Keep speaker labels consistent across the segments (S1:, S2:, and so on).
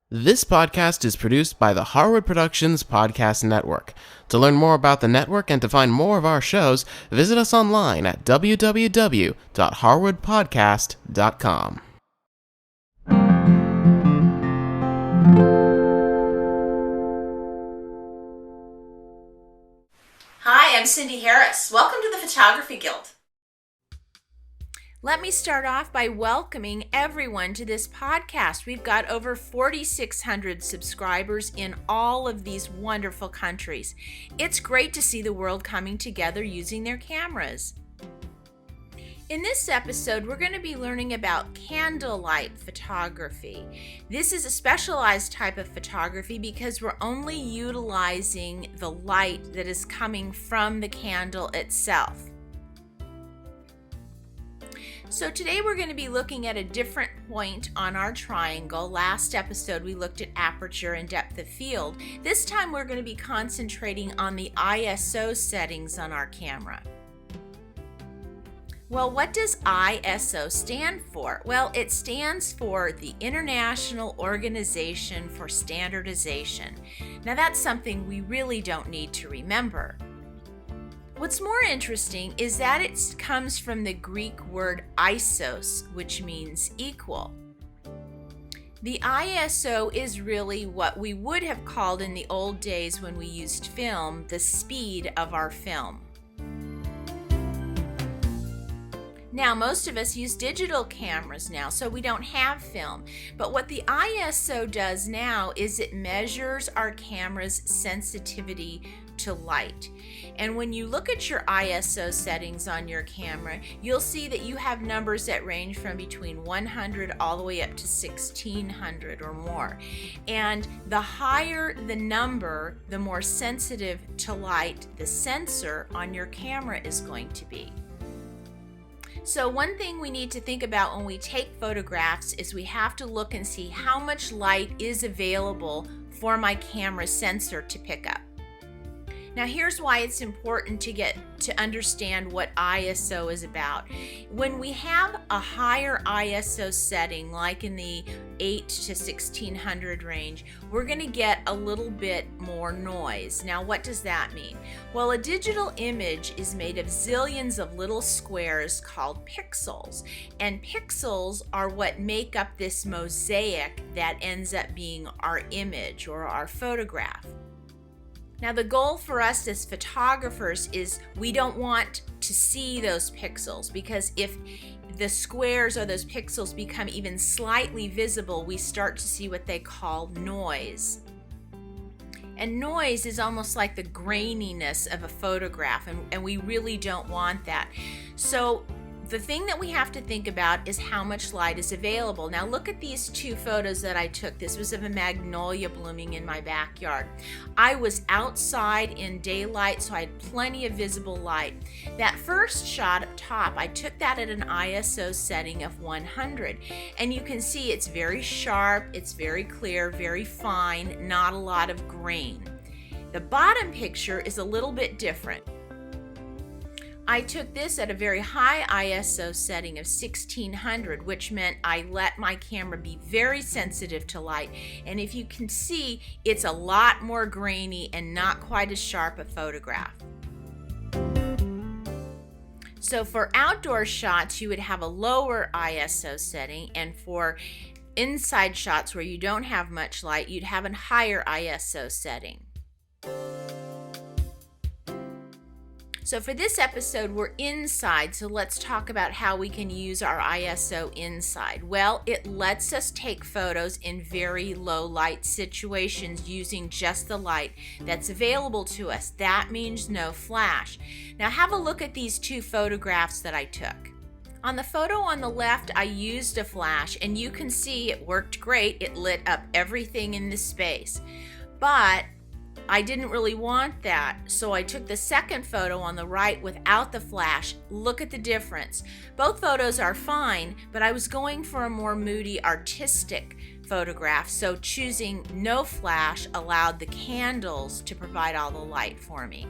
S1: This podcast is produced by the Harwood Productions Podcast Network. To learn more about the network and to find more of our shows, visit us online at www.harwoodpodcast.com.
S2: Hi, I'm Cindy Harris. Welcome to the Photography Guild.
S3: Let me start off by welcoming everyone to this podcast. We've got over 4,600 subscribers in all of these wonderful countries. It's great to see the world coming together using their cameras. In this episode, we're going to be learning about candlelight photography. This is a specialized type of photography because we're only utilizing the light that is coming from the candle itself. So today we're going to be looking at a different point on our triangle. Last episode we looked at aperture and depth of field. This time we're going to be concentrating on the ISO settings on our camera. Well, what does ISO stand for? Well, it stands for the International Organization for Standardization. Now that's something we really don't need to remember. What's more interesting is that it comes from the Greek word isos, which means equal. The ISO is really what we would have called in the old days when we used film, the speed of our film. Now, most of us use digital cameras now, so we don't have film. But what the ISO does now is it measures our camera's sensitivity to light. And when you look at your ISO settings on your camera, you'll see that you have numbers that range from between 100 all the way up to 1600 or more. And the higher the number, the more sensitive to light the sensor on your camera is going to be. So one thing we need to think about when we take photographs is we have to look and see how much light is available for my camera sensor to pick up. Now here's why it's important to understand what ISO is about. When we have a higher ISO setting, like in the 8 to 1600 range, we're going to get a little bit more noise. Now what does that mean? Well, a digital image is made of zillions of little squares called pixels. And pixels are what make up this mosaic that ends up being our image or our photograph. Now the goal for us as photographers is we don't want to see those pixels, because if the squares or those pixels become even slightly visible, we start to see what they call noise. And noise is almost like the graininess of a photograph, and we really don't want that. So the thing that we have to think about is how much light is available. Now look at these two photos that I took. This was of a magnolia blooming in my backyard. I was outside in daylight, so I had plenty of visible light. That first shot up top, I took that at an ISO setting of 100. And you can see it's very sharp, it's very clear, very fine, not a lot of grain. The bottom picture is a little bit different. I took this at a very high ISO setting of 1600, which meant I let my camera be very sensitive to light. And if you can see, it's a lot more grainy and not quite as sharp a photograph. So for outdoor shots, you would have a lower ISO setting, and for inside shots where you don't have much light, you'd have a higher ISO setting. So for this episode, we're inside, so let's talk about how we can use our ISO inside. Well, it lets us take photos in very low light situations using just the light that's available to us. That means no flash. Now have a look at these two photographs that I took. On the photo on the left, I used a flash, and you can see it worked great. It lit up everything in the space. But I didn't really want that, so I took the second photo on the right without the flash. Look at the difference. Both photos are fine, but I was going for a more moody, artistic photograph, so choosing no flash allowed the candles to provide all the light for me.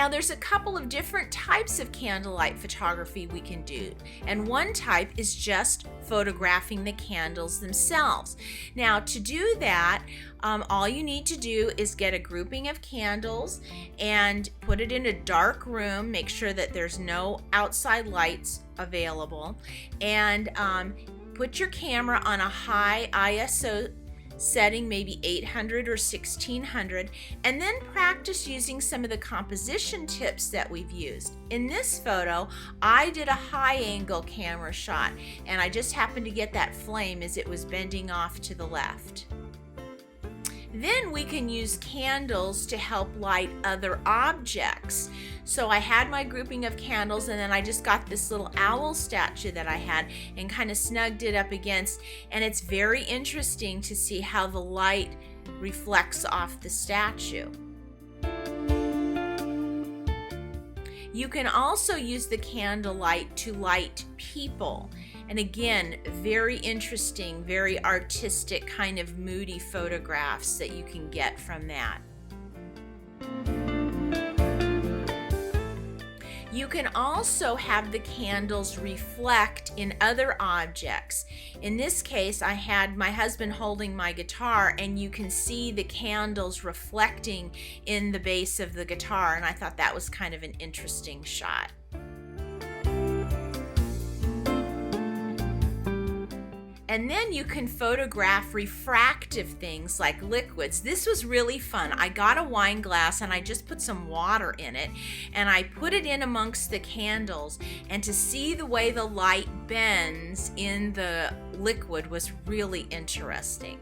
S3: Now there's a couple of different types of candlelight photography we can do, and one type is just photographing the candles themselves. Now to do that, all you need to do is get a grouping of candles and put it in a dark room. Make sure that there's no outside lights available, and put your camera on a high ISO setting, maybe 800 or 1600, and then practice using some of the composition tips that we've used. In this photo, I did a high angle camera shot, and I just happened to get that flame as it was bending off to the left. Then we can use candles to help light other objects. So I had my grouping of candles, and then I just got this little owl statue that I had and kind of snugged it up against, and it's very interesting to see how the light reflects off the statue. You can also use the candlelight to light people. And again, very interesting, very artistic, kind of moody photographs that you can get from that. You can also have the candles reflect in other objects. In this case, I had my husband holding my guitar, and you can see the candles reflecting in the base of the guitar, and I thought that was kind of an interesting shot. And then you can photograph refractive things like liquids. This was really fun. I got a wine glass and I just put some water in it, and I put it in amongst the candles, and to see the way the light bends in the liquid was really interesting.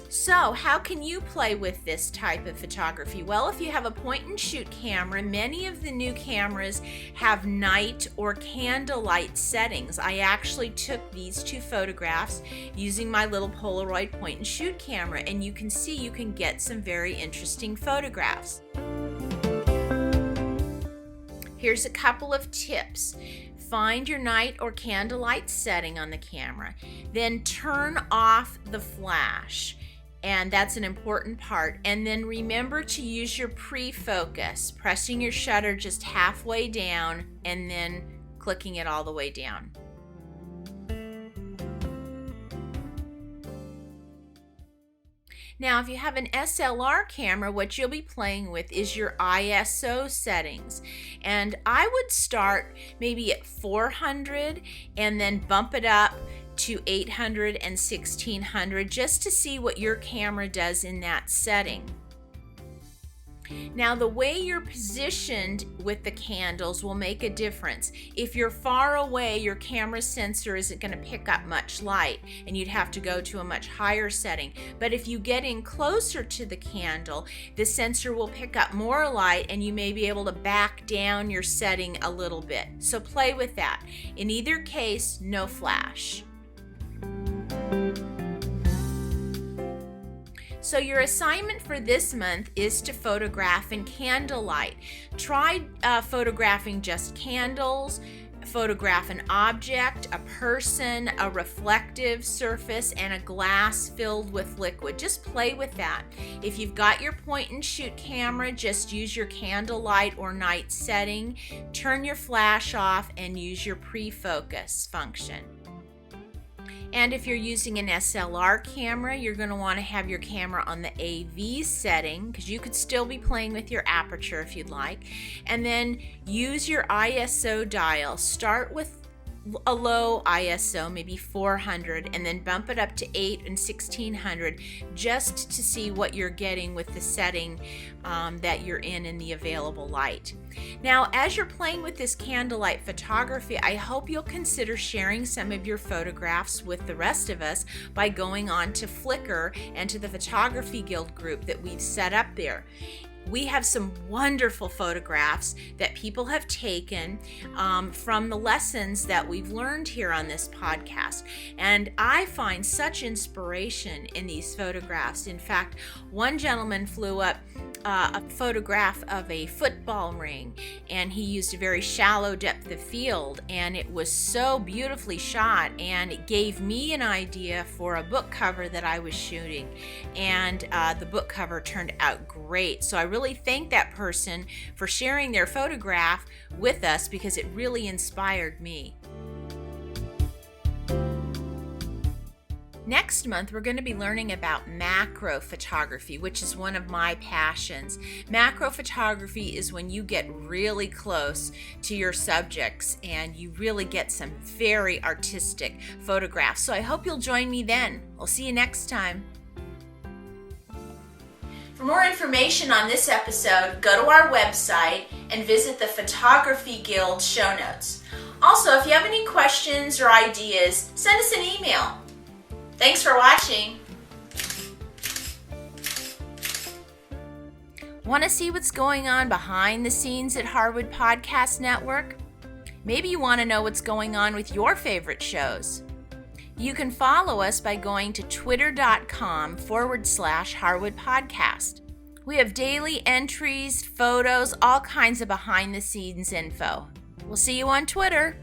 S3: So how can you play with this type of photography? Well, if you have a point and shoot camera, many of the new cameras have night or candlelight settings. I actually took these two photographs using my little Polaroid point and shoot camera, and you can see you can get some very interesting photographs. Here's a couple of tips. Find your night or candlelight setting on the camera, then turn off the flash. And that's an important part. And then remember to use your pre-focus, pressing your shutter just halfway down and then clicking it all the way down. Now, if you have an SLR camera, what you'll be playing with is your ISO settings. And I would start maybe at 400 and then bump it up to 800 and 1600 just to see what your camera does in that setting. Now, the way you're positioned with the candles will make a difference. If you're far away, your camera sensor isn't going to pick up much light, and you'd have to go to a much higher setting. But if you get in closer to the candle, the sensor will pick up more light, and you may be able to back down your setting a little bit. So play with that. In either case, no flash. So your assignment for this month is to photograph in candlelight. Try photographing just candles, photograph an object, a person, a reflective surface, and a glass filled with liquid. Just play with that. If you've got your point and shoot camera, just use your candlelight or night setting, turn your flash off, and use your pre-focus function. And if you're using an SLR camera, you're going to want to have your camera on the AV setting, because you could still be playing with your aperture if you'd like. And then use your ISO dial. Start with a low ISO, maybe 400, and then bump it up to 8 and 1600 just to see what you're getting with the setting that you're in the available light. Now, as you're playing with this candlelight photography, I hope you'll consider sharing some of your photographs with the rest of us by going on to Flickr and to the Photography Guild group that we've set up there. we have some wonderful photographs that people have taken from the lessons that we've learned here on this podcast. And I find such inspiration in these photographs. In fact, one gentleman flew up a photograph of a football ring, and he used a very shallow depth of field, and it was so beautifully shot, and it gave me an idea for a book cover that I was shooting, and the book cover turned out great. So I really thank that person for sharing their photograph with us, because it really inspired me. Next month, we're going to be learning about macro photography, which is one of my passions. Macro photography is when you get really close to your subjects and you really get some very artistic photographs. So I hope you'll join me then. I'll see you next time.
S2: For more information on this episode, go to our website and visit the Photography Guild show notes. Also, if you have any questions or ideas, send us an email. Thanks for watching.
S3: Want to see what's going on behind the scenes at Harwood Podcast Network? Maybe you want to know what's going on with your favorite shows. You can follow us by going to twitter.com/Harwood Podcast. We have daily entries, photos, all kinds of behind the scenes info. We'll see you on Twitter.